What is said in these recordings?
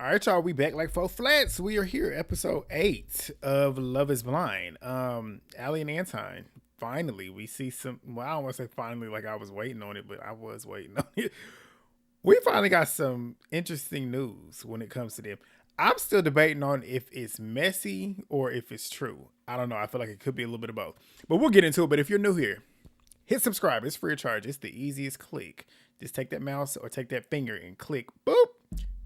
All right, y'all. We back like four flats. We are here, episode 8 of Love Is Blind. Allie and Anton. Finally, we see some. Well, I don't want to say finally, like I was waiting on it, but I was waiting on it. We finally got some interesting news when it comes to them. I'm still debating on if it's messy or if it's true. I don't know. I feel like it could be a little bit of both, but we'll get into it. But if you're new here, hit subscribe. It's free of charge. It's the easiest click. Just take that mouse or take that finger and click. Boop.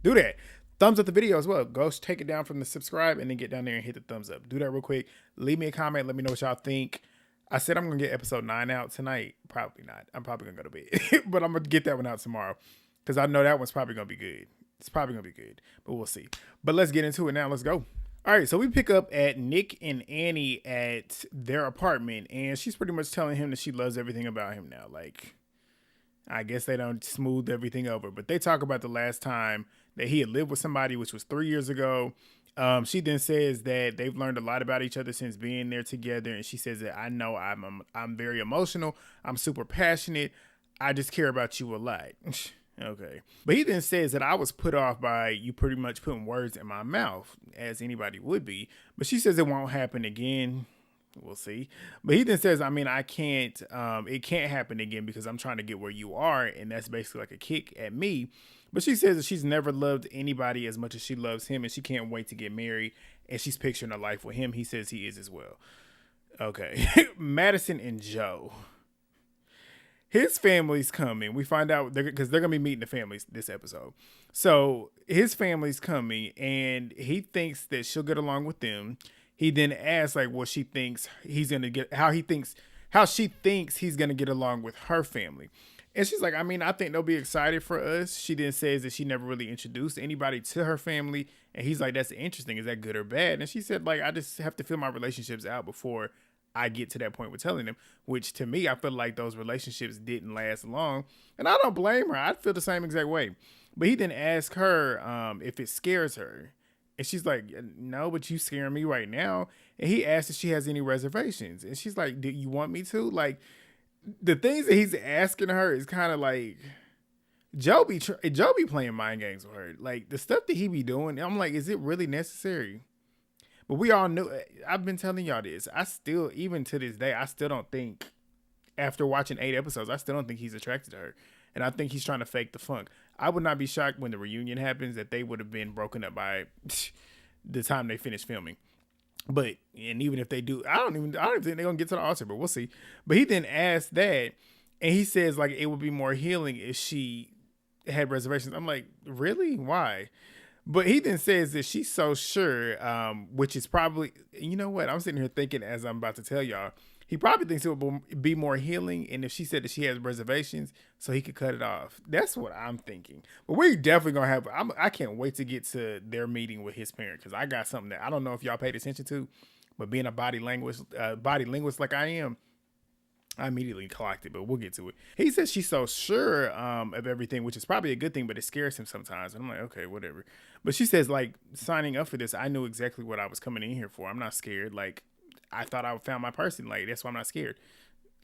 Do that. Thumbs up the video as well. Go take it down from the subscribe and then get down there and hit the thumbs up. Do that real quick. Leave me a comment. Let me know what y'all think. I said I'm going to get episode 9 out tonight. Probably not. I'm probably going to go to bed. But I'm going to get that one out tomorrow because I know that one's probably going to be good. It's probably going to be good, but we'll see. But let's get into it now. Let's go. All right, so we pick up at Nick and Annie at their apartment, and she's pretty much telling him that she loves everything about him now. Like, I guess they don't smooth everything over, but they talk about the last time that he had lived with somebody, which was 3 years ago. She then says that they've learned a lot about each other since being there together, and she says that I know I'm very emotional, I'm super passionate, I just care about you a lot. Okay, but he then says that I was put off by you pretty much putting words in my mouth, as anybody would be. But she says it won't happen again. We'll see. But he then says, I mean, I can't, it can't happen again because I'm trying to get where you are. And that's basically like a kick at me. But she says that she's never loved anybody as much as she loves him. And she can't wait to get married. And she's picturing a life with him. He says he is as well. Okay. Madison and Joe. His family's coming. We find out because they're going to be meeting the families this episode. So his family's coming and he thinks that she'll get along with them. He then asks like what she thinks he's going to get, how she thinks he's going to get along with her family. And she's like, I mean, I think they'll be excited for us. She then says that she never really introduced anybody to her family. And he's like, that's interesting. Is that good or bad? And she said, like, I just have to feel my relationships out before I get to that point with telling them, which to me, I feel like those relationships didn't last long. And I don't blame her. I'd feel the same exact way. But he then asked her if it scares her. And she's like, no, but you scaring me right now. And he asked if she has any reservations. And she's like, do you want me to? Like, the things that he's asking her is kind of like, Joe be playing mind games with her. Like, the stuff that he be doing, I'm like, is it really necessary? But we all knew, I've been telling y'all this. I still, even to this day, I still don't think, after watching 8 episodes, I still don't think he's attracted to her. And I think he's trying to fake the funk. I would not be shocked when the reunion happens that they would have been broken up by the time they finish filming. But, and even if they do, I don't even think they're going to get to the altar, but we'll see. But he then asked that, and he says, like, it would be more healing if she had reservations. I'm like, really? Why? But he then says that she's so sure, which is probably, you know what? I'm sitting here thinking as I'm about to tell y'all, he probably thinks it would be more healing. And if she said that she has reservations, so he could cut it off. That's what I'm thinking. But we're definitely going to have, I can't wait to get to their meeting with his parent. Because I got something that I don't know if y'all paid attention to. But being a body linguist like I am, I immediately clocked it, but we'll get to it. He says she's so sure of everything, which is probably a good thing, but it scares him sometimes. And I'm like, okay, whatever. But she says, like, signing up for this, I knew exactly what I was coming in here for. I'm not scared. Like, I thought I found my person. Like, that's why I'm not scared.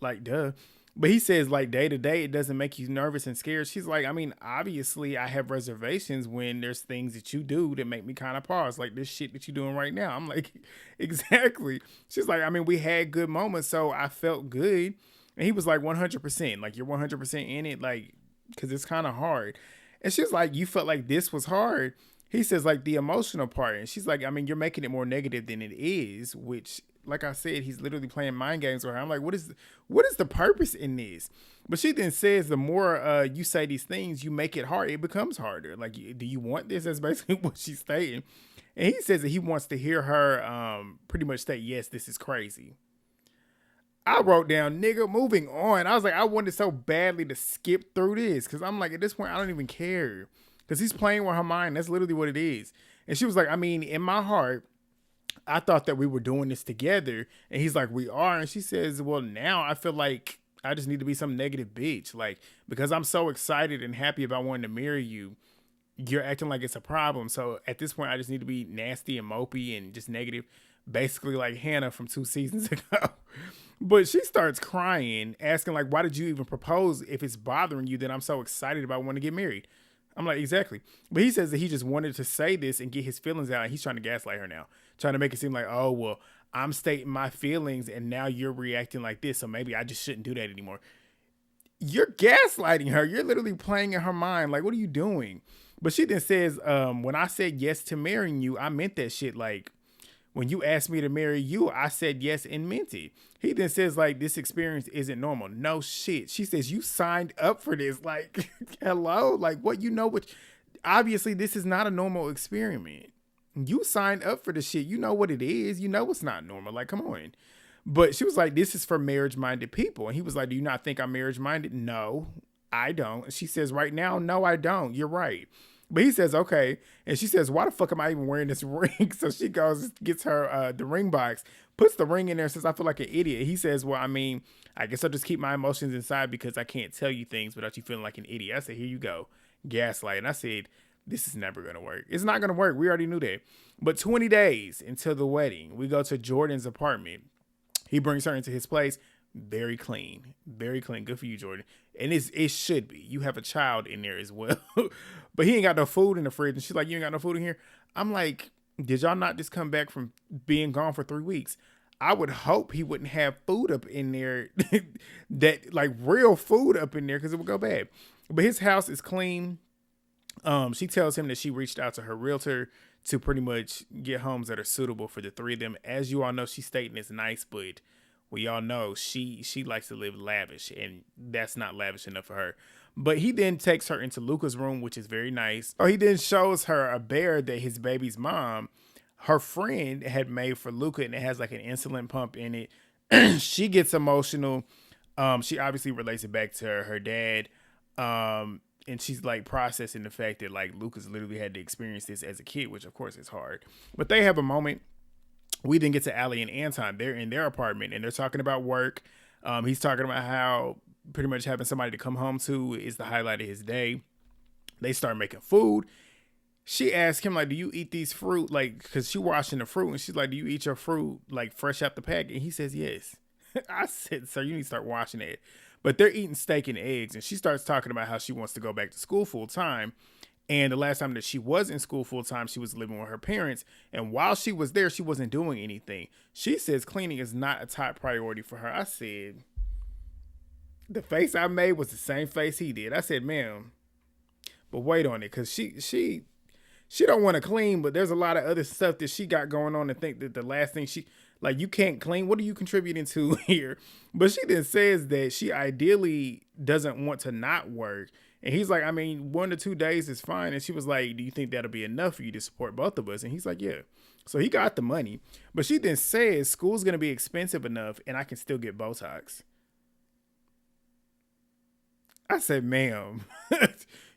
Like, duh. But he says, like, day to day, it doesn't make you nervous and scared. She's like, I mean, obviously, I have reservations when there's things that you do that make me kind of pause, like this shit that you're doing right now. I'm like, exactly. She's like, I mean, we had good moments, so I felt good. And he was like, 100%. Like, you're 100% in it, like, because it's kind of hard. And she's like, you felt like this was hard. He says, like, the emotional part. And she's like, I mean, you're making it more negative than it is, which, like I said, he's literally playing mind games with her. I'm like, what is the purpose in this? But she then says the more you say these things, you make it hard. It becomes harder. Like, do you want this? That's basically what she's saying. And he says that he wants to hear her pretty much say, yes, this is crazy. I wrote down, nigga, moving on. I was like, I wanted so badly to skip through this. Because I'm like, at this point, I don't even care. Because he's playing with her mind. That's literally what it is. And she was like, I mean, in my heart, I thought that we were doing this together. And he's like, we are. And she says, well, now I feel like I just need to be some negative bitch. Like, because I'm so excited and happy about wanting to marry you, you're acting like it's a problem. So at this point, I just need to be nasty and mopey and just negative. Basically like Hannah from 2 seasons ago. But she starts crying, asking like, why did you even propose if it's bothering you that I'm so excited about wanting to get married? I'm like, exactly. But he says that he just wanted to say this and get his feelings out. And he's trying to gaslight her now, trying to make it seem like, oh, well, I'm stating my feelings and now you're reacting like this. So maybe I just shouldn't do that anymore. You're gaslighting her. You're literally playing in her mind. Like, what are you doing? But she then says, when I said yes to marrying you, I meant that shit. Like, when you asked me to marry you, I said yes and meant it. He then says, like, this experience isn't normal. No shit. She says, you signed up for this. Like, hello? Like, what? You know what? Obviously, this is not a normal experiment. You signed up for the shit. You know what it is. You know it's not normal. Like, come on. But she was like, this is for marriage-minded people. And he was like, do you not think I'm marriage-minded? No, I don't. And she says, right now, no, I don't. You're right. But he says, okay. And she says, why the fuck am I even wearing this ring? So she goes, gets her the ring box, puts the ring in there, says, I feel like an idiot. He says, well, I mean, I guess I'll just keep my emotions inside because I can't tell you things without you feeling like an idiot. I said, here you go. Gaslight. And I said, this is never going to work. It's not going to work. We already knew that. But 20 days until the wedding, we go to Jordan's apartment. He brings her into his place. Very clean. Very clean. Good for you, Jordan. And it should be. You have a child in there as well. But he ain't got no food in the fridge. And she's like, you ain't got no food in here? I'm like, did y'all not just come back from being gone for 3 weeks? I would hope he wouldn't have food up in there, that like real food up in there, because it would go bad. But his house is clean. She tells him that she reached out to her realtor to pretty much get homes that are suitable for the three of them. As you all know, she's stating it's nice, but we all know she likes to live lavish, and that's not lavish enough for her. But he then takes her into Luca's room, which is very nice. Or he then shows her a bear that his baby's mom, her friend, had made for Luca, and it has like an insulin pump in it. She gets emotional. She obviously relates it back to her dad. And she's like processing the fact that like Lucas literally had to experience this as a kid, which of course is hard. But they have a moment. We then get to Allie and Anton. They're in their apartment and they're talking about work. He's talking about how pretty much having somebody to come home to is the highlight of his day. They start making food. She asks him, like, do you eat these fruit? Like, because she washing the fruit. And she's like, do you eat your fruit, like, fresh out the pack? And he says, yes. I said, sir, you need to start washing it. But they're eating steak and eggs. And she starts talking about how she wants to go back to school full time. And the last time that she was in school full time, she was living with her parents. And while she was there, she wasn't doing anything. She says cleaning is not a top priority for her. I said, the face I made was the same face he did. I said, ma'am, but wait on it. Because she don't want to clean, but there's a lot of other stuff that she got going on, and think that the last thing you can't clean. What are you contributing to here? But she then says that she ideally doesn't want to not work. And he's like, I mean, 1 to 2 days is fine. And she was like, do you think that'll be enough for you to support both of us? And he's like, yeah. So he got the money. But she then says school's going to be expensive enough and I can still get Botox. I said, ma'am,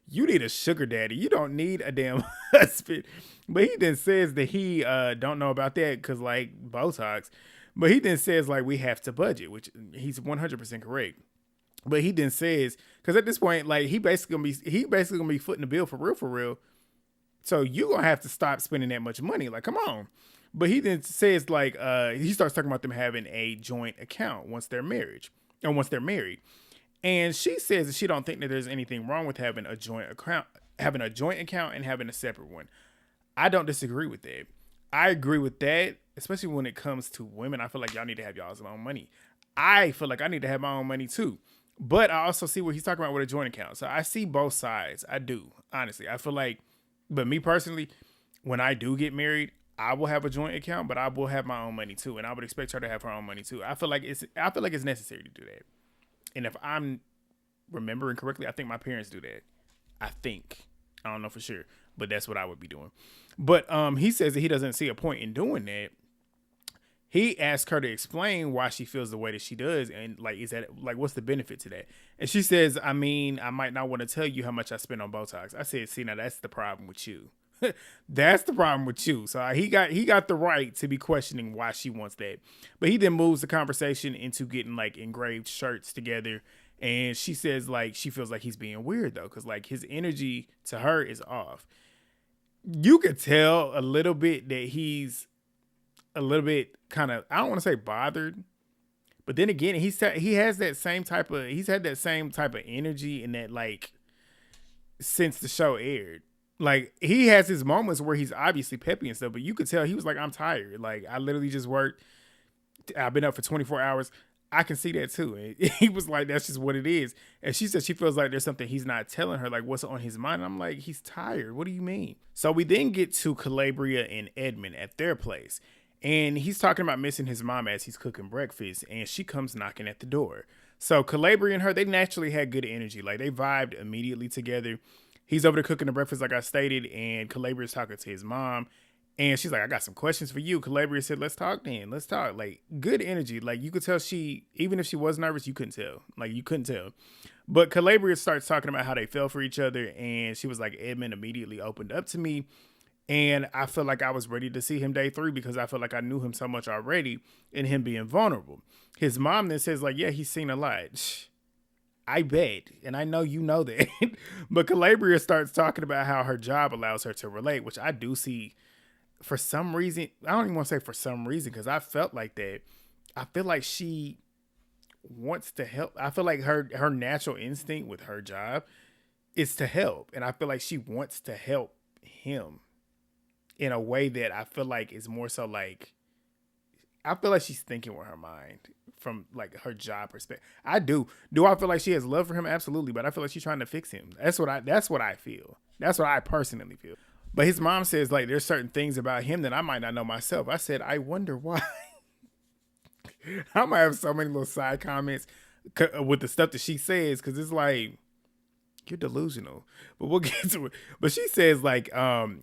you need a sugar daddy. You don't need a damn husband. But he then says that he don't know about that because, like, Botox. But he then says, like, we have to budget, which he's 100% correct. But he then says, because at this point, like, he basically gonna be footing the bill for real. So you gonna have to stop spending that much money. Like, come on. But he then says, like, he starts talking about them having a joint account once they're married. And she says that she don't think that there's anything wrong with having a joint account and having a separate one. I don't disagree with that. I agree with that, especially when it comes to women. I feel like y'all need to have y'all's own money. I feel like I need to have my own money too. But I also see what he's talking about with a joint account. So I see both sides. I do, honestly. I feel like, but me personally, when I do get married, I will have a joint account, but I will have my own money too. And I would expect her to have her own money too. I feel like it's necessary to do that. And if I'm remembering correctly, I think my parents do that. I don't know for sure, but that's what I would be doing. But he says that he doesn't see a point in doing that. He asked her to explain why she feels the way that she does. And like, is that like, what's the benefit to that? And she says, I mean, I might not want to tell you how much I spend on Botox. I said, see, now that's the problem with you. That's the problem with you. So he got the right to be questioning why she wants that. But he then moves the conversation into getting like engraved shirts together. And she says like, she feels like he's being weird though. Cause like his energy to her is off. You could tell a little bit that he's a little bit kind of, I don't want to say bothered, but then again, he's had that same type of energy and that like since the show aired. Like, he has his moments where he's obviously peppy and stuff, but you could tell he was like, I'm tired. Like, I literally just worked. I've been up for 24 hours. I can see that too. And he was like, that's just what it is. And she said she feels like there's something he's not telling her, like what's on his mind. And I'm like, he's tired. What do you mean? So we then get to Calabria and Edmund at their place. And he's talking about missing his mom as he's cooking breakfast. And she comes knocking at the door. So Calabria and her, they naturally had good energy. Like, they vibed immediately together. He's over there cooking the breakfast, like I stated. And Calabria's talking to his mom. And she's like, I got some questions for you. Calabria said, let's talk then. Let's talk. Like, good energy. Like, you could tell even if she was nervous, you couldn't tell. Like, you couldn't tell. But Calabria starts talking about how they fell for each other. And she was like, Edmund immediately opened up to me. And I feel like I was ready to see him day 3 because I feel like I knew him so much already in him being vulnerable. His mom then says, like, yeah, he's seen a lot. I bet. And I know you know that. But Calabria starts talking about how her job allows her to relate, which I do see. For some reason, I don't even want to say for some reason, because I felt like that. I feel like she wants to help. I feel like her natural instinct with her job is to help. And I feel like she wants to help him in a way that I feel like is more so like, I feel like she's thinking with her mind from like her job perspective. I do. Do I feel like she has love for him? Absolutely. But I feel like she's trying to fix him. That's what I feel. That's what I personally feel. But his mom says, like, there's certain things about him that I might not know myself. I said, I wonder why. I might have so many little side comments with the stuff that she says, because it's like, you're delusional. But we'll get to it. But she says, like,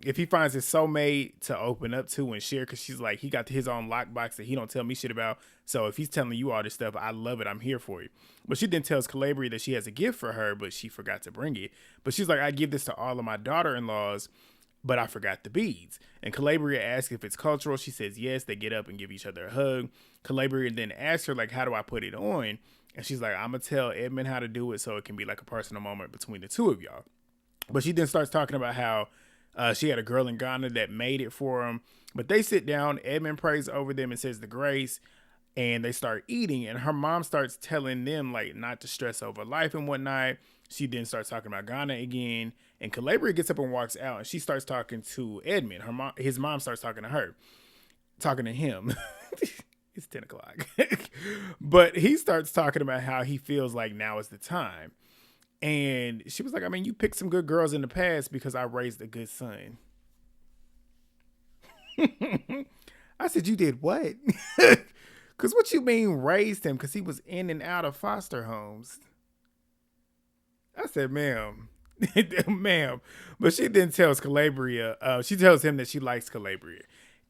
if he finds his soulmate to open up to and share, because she's like, he got his own lockbox that he don't tell me shit about. So if he's telling you all this stuff, I love it. I'm here for you. But she then tells Calabria that she has a gift for her, but she forgot to bring it. But she's like, I give this to all of my daughter-in-laws, but I forgot the beads. And Calabria asks if it's cultural. She says yes. They get up and give each other a hug. Calabria then asks her, like, how do I put it on? And she's like, I'm going to tell Edmund how to do it so it can be like a personal moment between the two of y'all. But she then starts talking about how she had a girl in Ghana that made it for him. But they sit down. Edmund prays over them and says the grace. And they start eating. And her mom starts telling them, like, not to stress over life and whatnot. She then starts talking about Ghana again. And Calabria gets up and walks out. And she starts talking to Edmund. His mom starts talking to her. Talking to him. It's 10 o'clock. But he starts talking about how he feels like now is the time. And she was like, I mean, you picked some good girls in the past because I raised a good son. I said, you did what? Because what you mean raised him? Because he was in and out of foster homes. I said, ma'am. Ma'am. But she then tells Calabria, she tells him that she likes Calabria.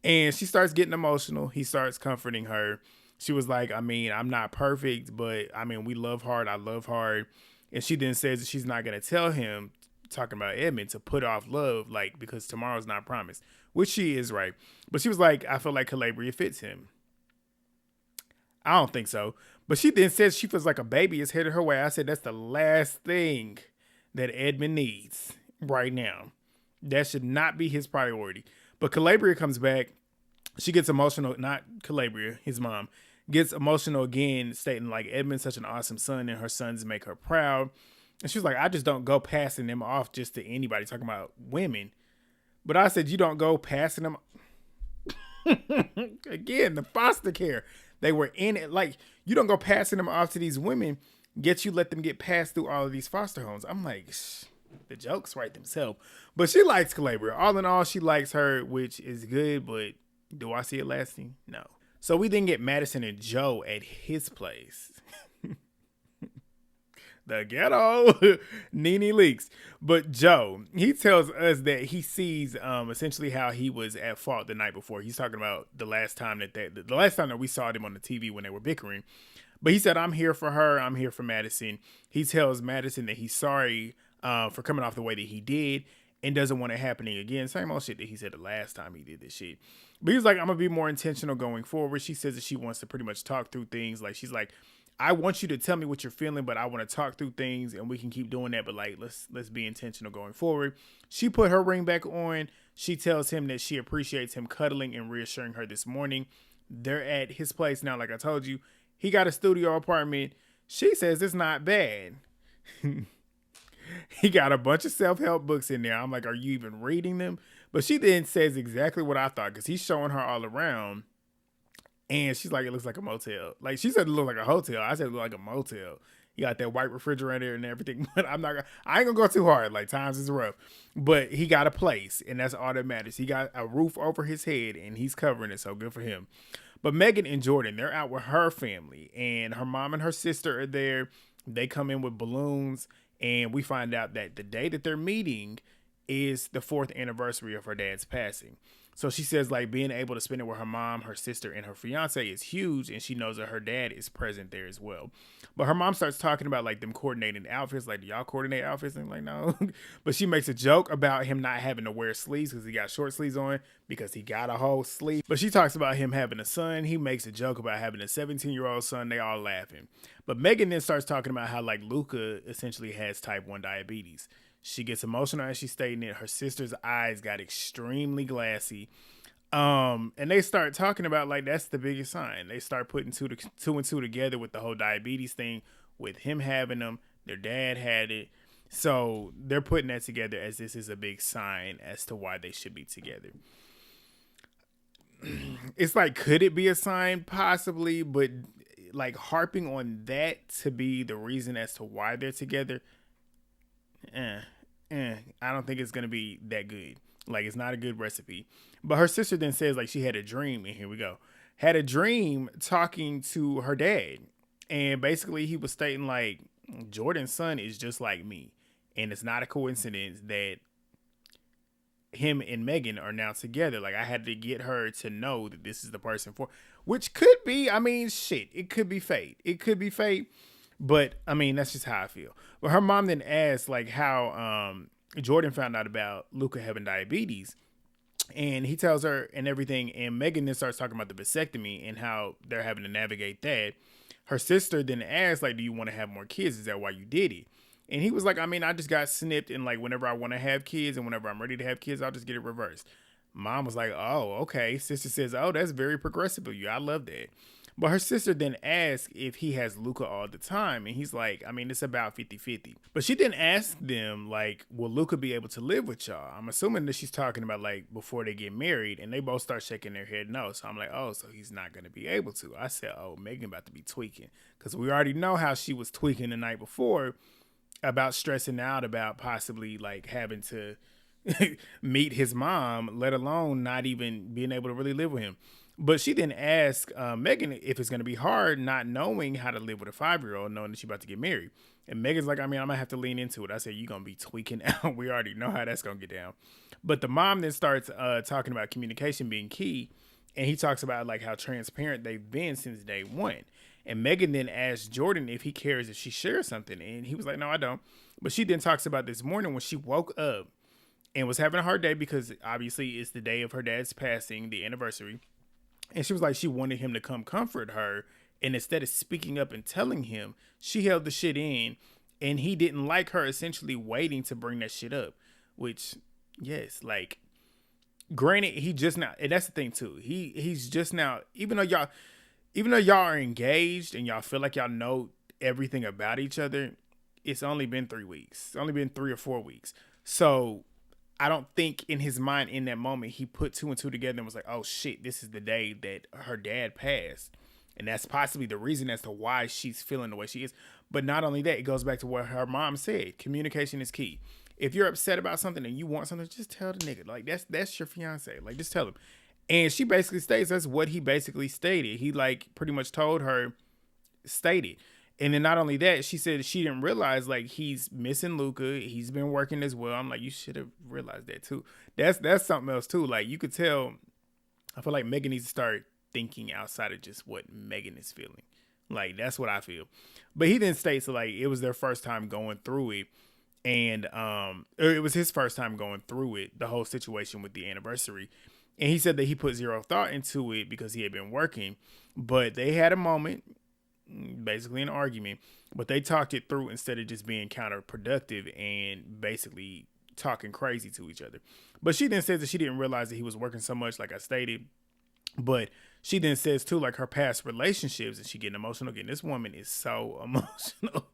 And she starts getting emotional. He starts comforting her. She was like, I mean, I'm not perfect, but I mean, we love hard. I love hard. And she then says that she's not going to tell him, talking about Edmund, to put off love, like, because tomorrow's not promised, which she is right. But she was like, I feel like Calabria fits him. I don't think so. But she then says she feels like a baby is headed her way. I said, that's the last thing that Edmund needs right now. That should not be his priority. But Calabria comes back. She gets emotional. Not Calabria, his mom. Gets emotional again, stating like Edmund's such an awesome son and her sons make her proud. And she was like, I just don't go passing them off just to anybody, talking about women. But I said, you don't go passing them. Again, the foster care. They were in it. Like, you don't go passing them off to these women, yet you let them get passed through all of these foster homes. I'm like, the jokes write themselves. But she likes Calabria. All in all, she likes her, which is good, but do I see it lasting? No. So we then get Madison and Joe at his place. The ghetto. Nene leaks. But Joe, he tells us that he sees essentially how he was at fault the night before. He's talking about the last time that we saw them on the TV when they were bickering. But he said, I'm here for her. I'm here for Madison. He tells Madison that he's sorry for coming off the way that he did and doesn't want it happening again. Same old shit that he said the last time he did this shit. But he's like, I'm going to be more intentional going forward. She says that she wants to pretty much talk through things. Like, she's like, I want you to tell me what you're feeling, but I want to talk through things and we can keep doing that. But like, let's be intentional going forward. She put her ring back on. She tells him that she appreciates him cuddling and reassuring her this morning. They're at his place now. Like I told you, he got a studio apartment. She says it's not bad. He got a bunch of self-help books in there. I'm like, are you even reading them? But she then says exactly what I thought, because he's showing her all around. And she's like, it looks like a motel. Like, she said it looked like a hotel. I said it looked like a motel. He got that white refrigerator and everything. But I ain't gonna go too hard. Like, times is rough. But he got a place, and that's all that matters. He got a roof over his head, and he's covering it, so good for him. But Megan and Jordan, they're out with her family, and her mom and her sister are there. They come in with balloons, and we find out that the day that they're meeting is the 4th anniversary of her dad's passing. So she says, like, being able to spend it with her mom, her sister, and her fiance is huge, and she knows that her dad is present there as well. But her mom starts talking about, like, them coordinating outfits. Like, do y'all coordinate outfits? And I'm like, no. But she makes a joke about him not having to wear sleeves because he got short sleeves on, because he got a whole sleeve. But she talks about him having a son. He makes a joke about having a 17-year-old son. They all laughing. But Megan then starts talking about how, like, Luca essentially has type 1 diabetes. She gets emotional as she's stating it. Her sister's eyes got extremely glassy. And they start talking about, like, that's the biggest sign. They start putting two and two together with the whole diabetes thing, with him having them. Their dad had it. So they're putting that together as this is a big sign as to why they should be together. It's like, could it be a sign? Possibly, but like harping on that to be the reason as to why they're together, I don't think it's gonna be that good. Like, it's not a good recipe. But her sister then says, like, she had a dream, and here we go. Had a dream talking to her dad, and basically he was stating, like, Jordan's son is just like me, and it's not a coincidence that him and Megan are now together. Like, I had to get her to know that this is the person for, which could be, I mean, shit, it could be fate. It could be fate. But I mean, that's just how I feel. But her mom then asked, like, how Jordan found out about Luca having diabetes, and he tells her and everything. And Megan then starts talking about the vasectomy and how they're having to navigate that. Her sister then asked, like, do you want to have more kids? Is that why you did it? And he was like, I mean, I just got snipped, and like, whenever I want to have kids and whenever I'm ready to have kids, I'll just get it reversed. Mom was like, oh, okay. Sister says, oh, that's very progressive of you. I love that. But her sister then asks if he has Luca all the time. And he's like, I mean, it's about 50-50. But she didn't ask them, like, will Luca be able to live with y'all? I'm assuming that she's talking about, like, before they get married. And they both start shaking their head no. So I'm like, oh, so he's not going to be able to. I said, oh, Megan about to be tweaking. Because we already know how she was tweaking the night before about stressing out about possibly, like, having to meet his mom, let alone not even being able to really live with him. But she then asked Megan if it's going to be hard not knowing how to live with a 5-year-old, knowing that she's about to get married. And Megan's like, I mean, I'm going to have to lean into it. I said, you're going to be tweaking out. We already know how that's going to get down. But the mom then starts talking about communication being key. And he talks about, like, how transparent they've been since day one. And Megan then asked Jordan if he cares if she shares something. And he was like, no, I don't. But she then talks about this morning when she woke up and was having a hard day because obviously it's the day of her dad's passing, the anniversary. And she was like, she wanted him to come comfort her. And instead of speaking up and telling him, she held the shit in. And he didn't like her essentially waiting to bring that shit up. Which, yes, like, granted, he just now, and that's the thing too. He's just now, even though y'all are engaged and y'all feel like y'all know everything about each other, it's only been 3 weeks. It's only been 3 or 4 weeks. So I don't think in his mind in that moment he put 2 and 2 together and was like, oh shit, this is the day that her dad passed. And that's possibly the reason as to why she's feeling the way she is. But not only that, it goes back to what her mom said. Communication is key. If you're upset about something and you want something, just tell the nigga. Like, that's your fiance. Like, just tell him. And she basically states that's what he basically stated. He, like, pretty much told her, stated. And then not only that, she said she didn't realize, like, he's missing Luca. He's been working as well. I'm like, you should have realized that too. That's something else too. Like, you could tell, I feel like Megan needs to start thinking outside of just what Megan is feeling. Like, that's what I feel. But he then states, like, it was their first time going through it. And it was his first time going through it, the whole situation with the anniversary. And he said that he put zero thought into it because he had been working. But they had a moment, basically an argument, but they talked it through instead of just being counterproductive and basically talking crazy to each other. But she then says that she didn't realize that he was working so much, like I stated. But she then says too, like, her past relationships, and she getting emotional again. This woman is so emotional.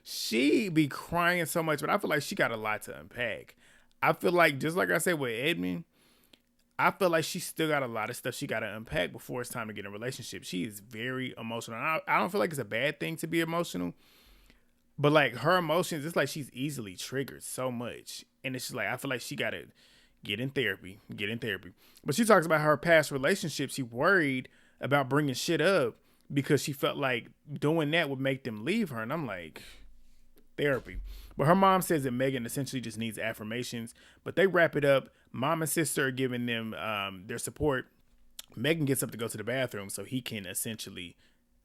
She be crying so much, but I feel like she got a lot to unpack. I feel like, just like I said with Edmund, I feel like she still got a lot of stuff she got to unpack before it's time to get in a relationship. She is very emotional. I don't feel like it's a bad thing to be emotional, but like her emotions, it's like she's easily triggered so much. And it's just like, I feel like she got to get in therapy. But she talks about her past relationship. She worried about bringing shit up because she felt like doing that would make them leave her. And I'm like, therapy. But her mom says that Megan essentially just needs affirmations. But they wrap it up. Mom and sister are giving them their support. Megan gets up to go to the bathroom so he can essentially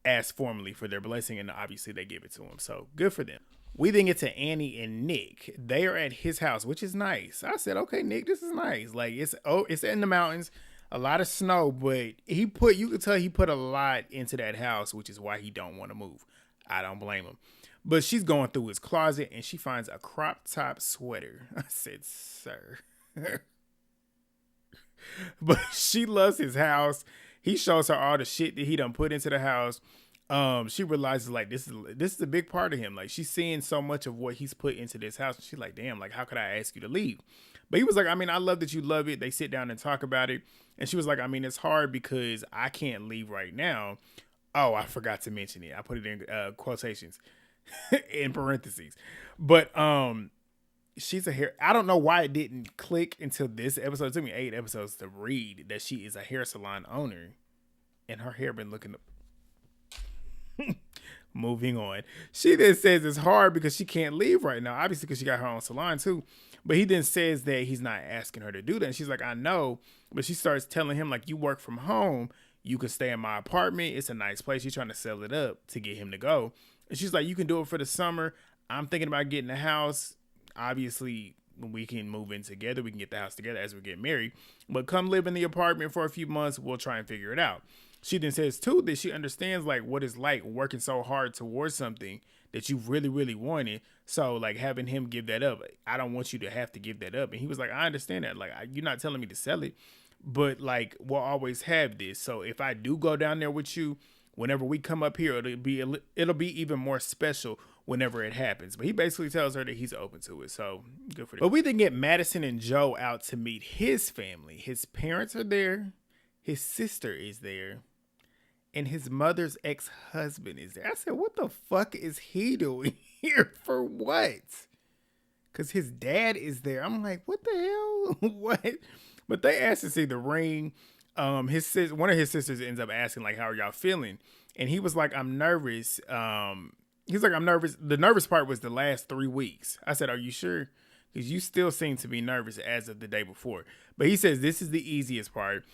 ask formally for their blessing, and obviously they give it to him. So good for them. We then get to Annie and Nick. They are at his house, which is nice. I said, okay, Nick, this is nice. Like it's in the mountains, a lot of snow, but you could tell he put a lot into that house, which is why he don't want to move. I don't blame him. But she's going through his closet and she finds a crop top sweater. I said, sir. But she loves his house. He shows her all the shit that he done put into the house. She realizes like this is a big part of him. Like she's seeing so much of what he's put into this house. And she's like, damn, like how could I ask you to leave? But he was like, I mean, I love that you love it. They sit down and talk about it. And she was like, I mean, it's hard because I can't leave right now. Oh, I forgot to mention it. I put it in quotations in parentheses. But she's a hair. I don't know why it didn't click until this episode. It took me 8 episodes to read that she is a hair salon owner, and her hair been looking. Moving on. She then says it's hard because she can't leave right now. Obviously, because she got her own salon too. But he then says that he's not asking her to do that. And she's like, I know. But she starts telling him like, you work from home. You can stay in my apartment. It's a nice place. She's trying to sell it up to get him to go. And she's like, you can do it for the summer. I'm thinking about getting a house. Obviously, when we can move in together, we can get the house together as we get married. But come live in the apartment for a few months. We'll try and figure it out. She then says too that she understands like what it's like working so hard towards something that you really, really wanted. So like having him give that up, I don't want you to have to give that up. And he was like, I understand that. Like you're not telling me to sell it, but like we'll always have this. So if I do go down there with you, whenever we come up here, it'll be even more special whenever it happens. But he basically tells her that he's open to it. So good for them. But we then get Madison and Joe out to meet his family. His parents are there. His sister is there. And his mother's ex-husband is there. I said, what the fuck is he doing here? For what? Because his dad is there. I'm like, what the hell? What? But they asked to see the ring. One of his sisters ends up asking, like, how are y'all feeling? And he was like, I'm nervous. He's like, I'm nervous. The nervous part was the last 3 weeks. I said, are you sure? Because you still seem to be nervous as of the day before. But he says this is the easiest part.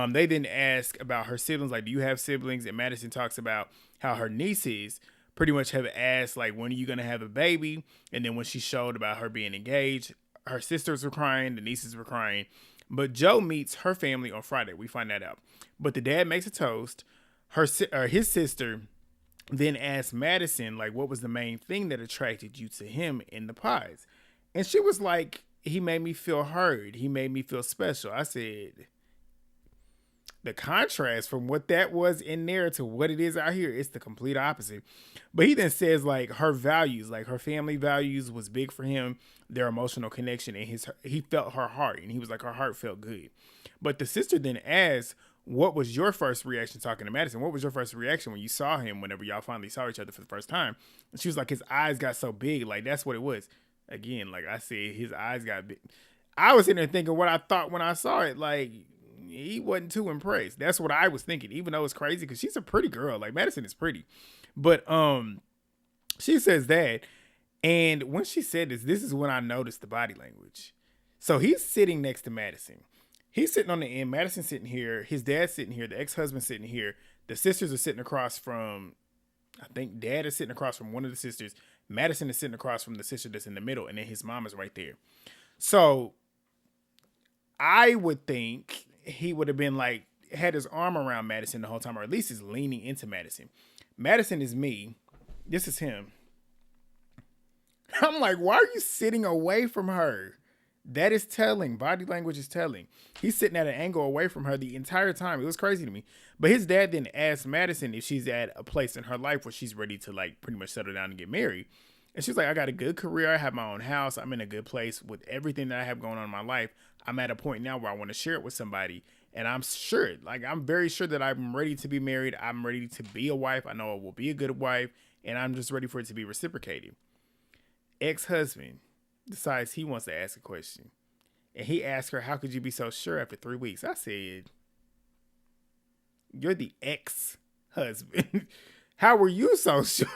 They then ask about her siblings, like, do you have siblings? And Madison talks about how her nieces pretty much have asked, like, when are you going to have a baby? And then when she showed about her being engaged, her sisters were crying, the nieces were crying. But Joe meets her family on Friday. We find that out. But the dad makes a toast. His sister then asks Madison, like, what was the main thing that attracted you to him in the pies? And she was like, he made me feel heard. He made me feel special. I said, the contrast from what that was in there to what it is out here, it's the complete opposite. But he then says like her values, like her family values was big for him, their emotional connection, and he felt her heart, and he was like, her heart felt good. But the sister then asks, what was your first reaction talking to Madison? What was your first reaction when you saw him, whenever y'all finally saw each other for the first time? And she was like, his eyes got so big. Like, that's what it was. Again, like I said, his eyes got big. I was in there thinking what I thought when I saw it. Like, he wasn't too impressed. That's what I was thinking, even though it's crazy because she's a pretty girl. Like, Madison is pretty. But she says that. And when she said this is when I noticed the body language. So he's sitting next to Madison. He's sitting on the end. Madison's sitting here. His dad's sitting here. The ex-husband's sitting here. The sisters are sitting across from, I think dad is sitting across from one of the sisters. Madison is sitting across from the sister that's in the middle. And then his mom is right there. So I would think he would have been like, had his arm around Madison the whole time, or at least is leaning into Madison. Madison is me. This is him. I'm like, why are you sitting away from her? That is telling. Body language is telling. He's sitting at an angle away from her the entire time. It was crazy to me. But his dad then asked Madison if she's at a place in her life where she's ready to like pretty much settle down and get married. And she's like, I got a good career. I have my own house. I'm in a good place with everything that I have going on in my life. I'm at a point now where I want to share it with somebody. And I'm sure, like, I'm very sure that I'm ready to be married. I'm ready to be a wife. I know I will be a good wife. And I'm just ready for it to be reciprocated. Ex-husband decides he wants to ask a question. And he asked her, how could you be so sure after 3 weeks? I said, you're the ex-husband. How were you so sure?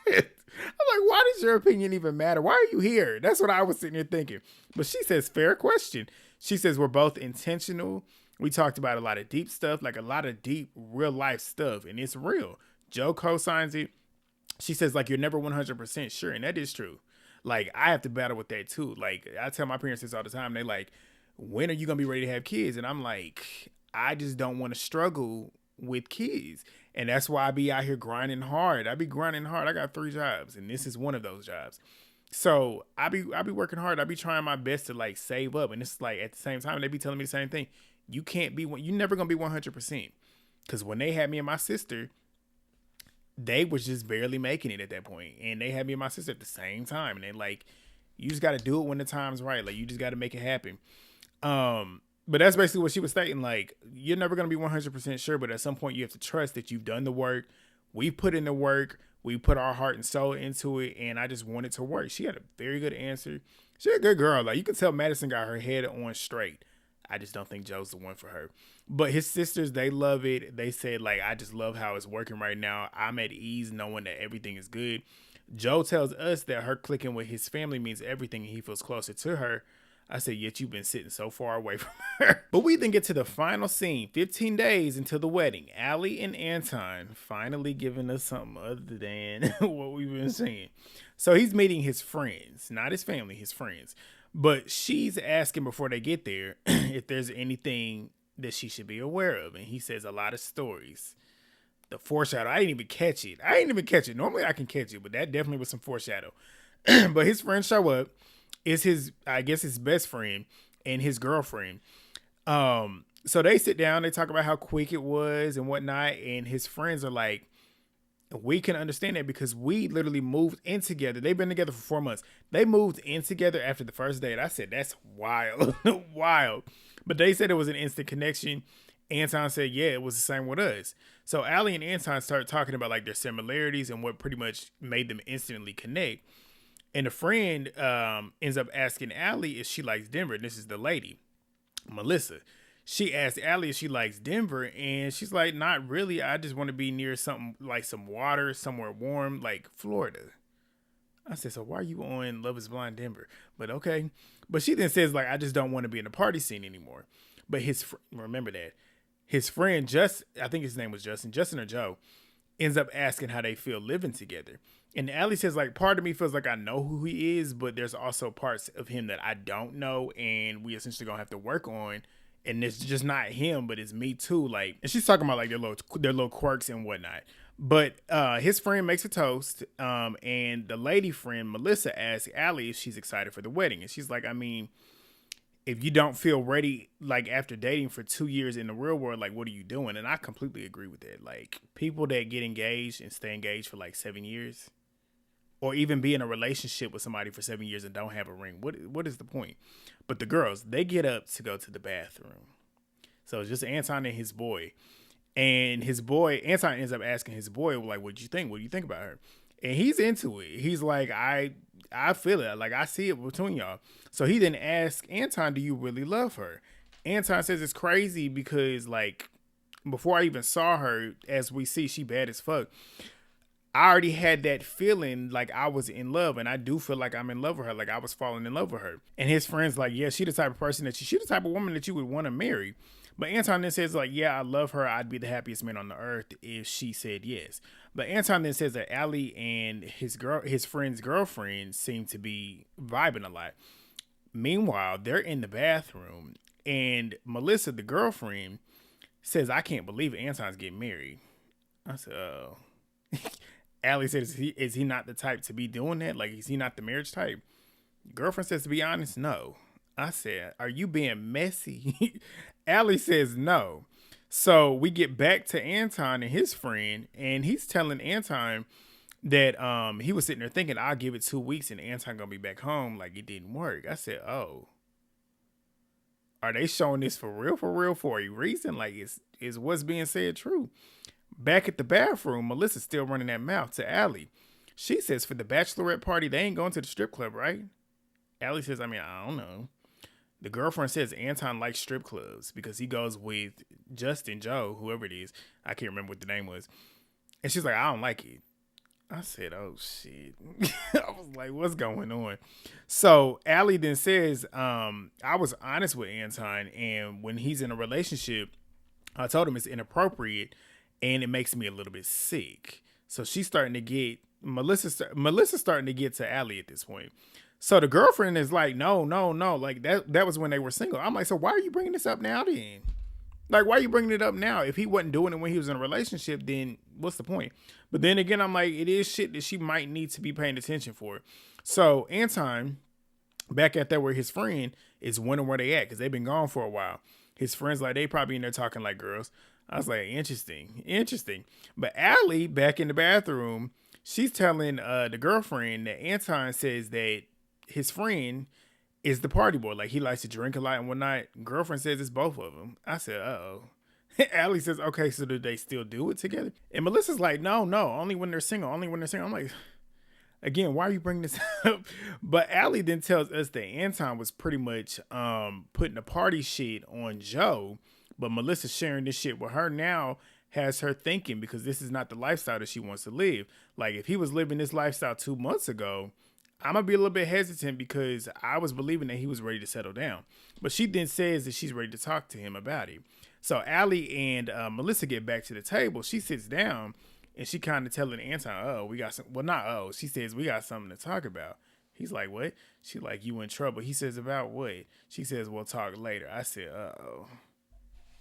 I'm like, why does your opinion even matter? Why are you here? That's what I was sitting here thinking. But she says, fair question. She says, we're both intentional. We talked about a lot of deep stuff, like a lot of deep real life stuff. And it's real. Joe co-signs it. She says, like, you're never 100% sure. And that is true. Like, I have to battle with that too. Like, I tell my parents this all the time. They like, when are you going to be ready to have kids? And I'm like, I just don't want to struggle with kids. And that's why I be out here grinding hard. I be grinding hard. I got 3 jobs and this is one of those jobs. So I be working hard. I be trying my best to like save up. And it's like at the same time, they be telling me the same thing. You can't be, you're never going to be 100%. Because when they had me and my sister, they was just barely making it at that point. And they had me and my sister at the same time. And they like, you just got to do it when the time's right. Like, you just got to make it happen. But that's basically what she was stating. Like, you're never going to be 100% sure, but at some point you have to trust that you've done the work. We put in the work. We put our heart and soul into it. And I just want it to work. She had a very good answer. She's a good girl. Like, you can tell Madison got her head on straight. I just don't think Joe's the one for her. But his sisters, they love it. They said, like, I just love how it's working right now. I'm at ease knowing that everything is good. Joe tells us that her clicking with his family means everything and he feels closer to her. I said, yet you've been sitting so far away from her. But we then get to the final scene, 15 days until the wedding. Allie and Anton finally giving us something other than what we've been seeing. So he's meeting his friends, not his family, his friends. But she's asking before they get there if there's anything that she should be aware of. And he says a lot of stories. The foreshadow, I didn't even catch it. Normally I can catch it, but that definitely was some foreshadow. But his friends show up. Is his, I guess, his best friend and his girlfriend. So they sit down, they talk about how quick it was and whatnot. And his friends are like, we can understand that because we literally moved in together. They've been together for 4 months. They moved in together after the first date. I said, that's wild, wild. But they said it was an instant connection. Anton said, yeah, it was the same with us. So Allie and Anton started talking about like their similarities and what pretty much made them instantly connect. And a friend ends up asking Allie if she likes Denver. And this is the lady, Melissa. She asked Allie if she likes Denver. And she's like, not really. I just want to be near something like some water, somewhere warm, like Florida. I said, so why are you on Love is Blind Denver? But okay. But she then says, like, I just don't want to be in the party scene anymore. But remember that. His friend, I think his name was Justin or Joe, ends up asking how they feel living together. And Allie says, like, part of me feels like I know who he is, but there's also parts of him that I don't know, and we essentially gonna have to work on. And it's just not him, but it's me too. Like, and she's talking about like their little quirks and whatnot. But his friend makes a toast, and the lady friend Melissa asks Allie if she's excited for the wedding, and she's like, I mean, if you don't feel ready, like after dating for 2 years in the real world, like what are you doing? And I completely agree with that. Like people that get engaged and stay engaged for like 7 years. Or even be in a relationship with somebody for 7 years and don't have a ring. What is the point? But the girls, they get up to go to the bathroom. So it's just Anton and his boy. And Anton ends up asking his boy, like, what'd you think? What do you think about her? And he's into it. He's like, I feel it. Like, I see it between y'all. So he then asks Anton, do you really love her? Anton says it's crazy because, like, before I even saw her, as we see, she bad as fuck. I already had that feeling like I was in love, and I do feel like I'm in love with her, like I was falling in love with her. And his friends like, yeah, she the type of person she the type of woman that you would want to marry. But Anton then says like, yeah, I love her. I'd be the happiest man on the earth if she said yes. But Anton then says that Allie and his friend's girlfriend seem to be vibing a lot. Meanwhile, they're in the bathroom, and Melissa, the girlfriend, says, I can't believe Anton's getting married. I said, oh. Allie says, is he not the type to be doing that? Like, is he not the marriage type? Girlfriend says, to be honest, no. I said, are you being messy? Allie says no. So we get back to Anton and his friend, and he's telling Anton that he was sitting there thinking I'll give it 2 weeks and Anton gonna be back home. Like it didn't work. I said, oh, are they showing this for real for a reason? Like is what's being said true? Back at the bathroom, Melissa's still running that mouth to Allie. She says for the bachelorette party, they ain't going to the strip club, right? Allie says, I mean, I don't know. The girlfriend says Anton likes strip clubs because he goes with Justin, Joe, whoever it is. I can't remember what the name was. And she's like, I don't like it. I said, oh, shit. I was like, what's going on? So Allie then says, I was honest with Anton. And when he's in a relationship, I told him it's inappropriate and it makes me a little bit sick. So she's starting to get, Melissa's starting to get to Allie at this point. So the girlfriend is like, no. Like that was when they were single. I'm like, so why are you bringing this up now then? Like, why are you bringing it up now? If he wasn't doing it when he was in a relationship, then what's the point? But then again, I'm like, it is shit that she might need to be paying attention for. So Anton, back at that where his friend is wondering where they at because they've been gone for a while. His friends, like, they probably in there talking like girls. I was like, interesting. But Allie, back in the bathroom, she's telling the girlfriend that Anton says that his friend is the party boy. Like, he likes to drink a lot and whatnot. Girlfriend says it's both of them. I said, uh-oh. Allie says, okay, so do they still do it together? And Melissa's like, no, only when they're single. I'm like, again, why are you bringing this up? But Allie then tells us that Anton was pretty much putting the party shit on Joe. But Melissa sharing this shit with her now has her thinking because this is not the lifestyle that she wants to live. Like, if he was living this lifestyle 2 months ago, I'm going to be a little bit hesitant because I was believing that he was ready to settle down. But she then says that she's ready to talk to him about it. So Allie and Melissa get back to the table. She sits down and she kind of telling Anton, oh, we got some. Well, not oh. She says, we got something to talk about. He's like, what? She like, you in trouble. He says, about what? She says, we'll talk later. I said,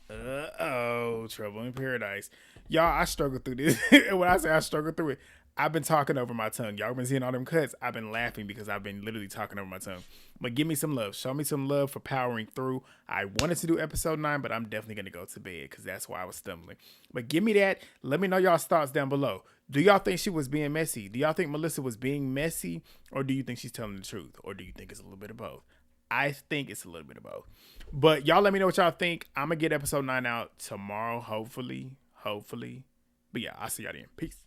uh-oh. Trouble in paradise. Y'all, I struggle through this. When I say I struggle through it, I've been talking over my tongue. Y'all been seeing all them cuts. I've been laughing because I've been literally talking over my tongue. But give me some love. Show me some love for powering through. I wanted to do episode 9, but I'm definitely going to go to bed because that's why I was stumbling. But give me that. Let me know y'all's thoughts down below. Do y'all think she was being messy? Do y'all think Melissa was being messy? Or do you think she's telling the truth? Or do you think it's a little bit of both? I think it's a little bit of both. But y'all let me know what y'all think. I'm going to get episode 9 out tomorrow, hopefully. But yeah, I'll see y'all then. Peace.